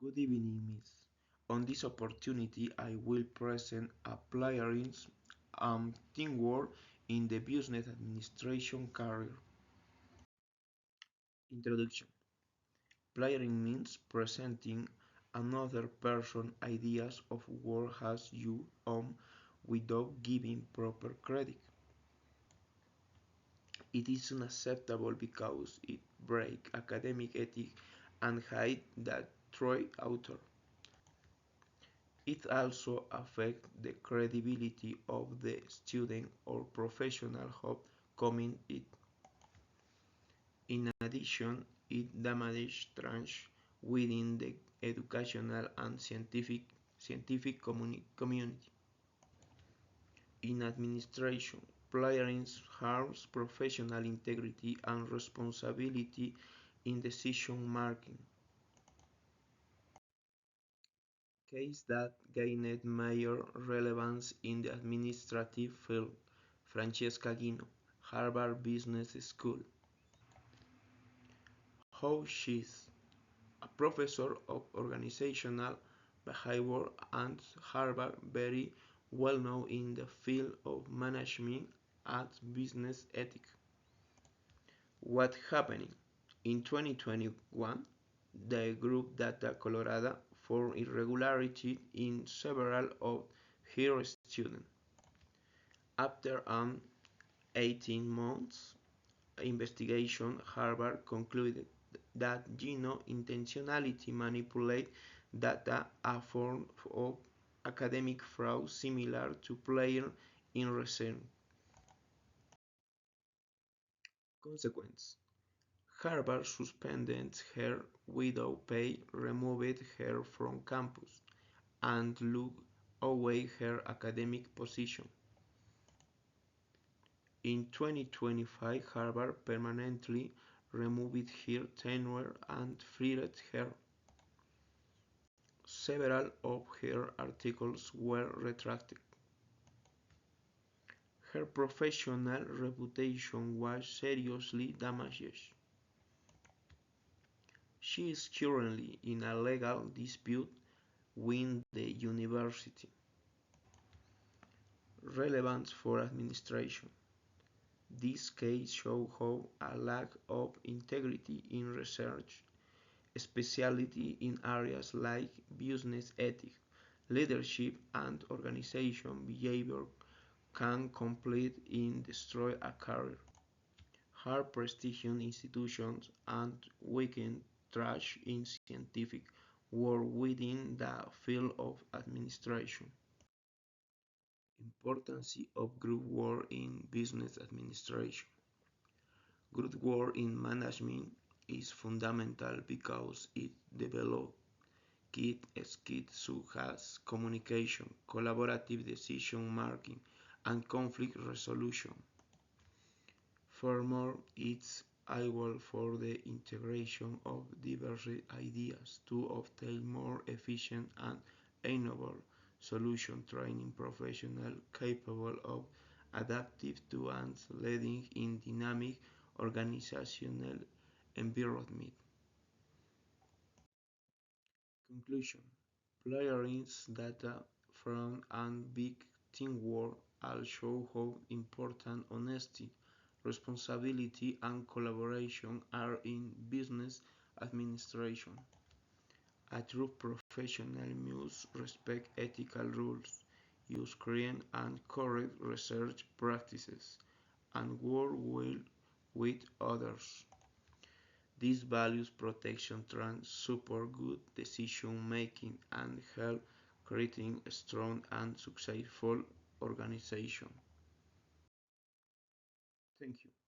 Good evening, Miss. On this opportunity, I will present a player's teamwork in the business administration career. Introduction. Playering means presenting another person ideas of work has you own without giving proper credit. It is unacceptable because it breaks academic ethics and hides the true author. It also affects the credibility of the student or professional who coming it. In addition, it damages trust within the educational and scientific community. In administration, plagiarism harms professional integrity and responsibility in decision making. Case that gained major relevance in the administrative field. Francesca Gino, Harvard Business School. How she's a professor of organizational behavior at Harvard, very well known in the field of management and business ethics. What happened? In 2021, the group Data Colorado found irregularity in several of her students. After an 18 months investigation, Harvard concluded that Gino intentionally manipulated data, a form of academic fraud similar to playing in research. Consequence: Harvard suspended her without pay, removed her from campus, and took away her academic position. In 2025, Harvard permanently removed her tenure and fired her. Several of her articles were retracted. Her professional reputation was seriously damaged. She is currently in a legal dispute with the university. Relevance for administration. This case shows how a lack of integrity in research, especially in areas like business ethics, leadership, and organization behavior, can completely destroy a career, hurt prestigious institutions, and weaken trust in scientific work within the field of administration. Importance of group work in business administration. Group work in management is fundamental because it develops key skills such as communication, collaborative decision making, and conflict resolution. Furthermore, it's ideal for the integration of diverse ideas to obtain more efficient and innovative solution training professionals capable of adaptive to and leading in dynamic organizational environment. Conclusion: Players' data from and big teamwork all show how important honesty, responsibility, and collaboration are in business administration. A true professional must respect ethical rules, use clean and correct research practices, and work well with others. These values protection trust, support good decision making, and help creating a strong and successful organization. Thank you.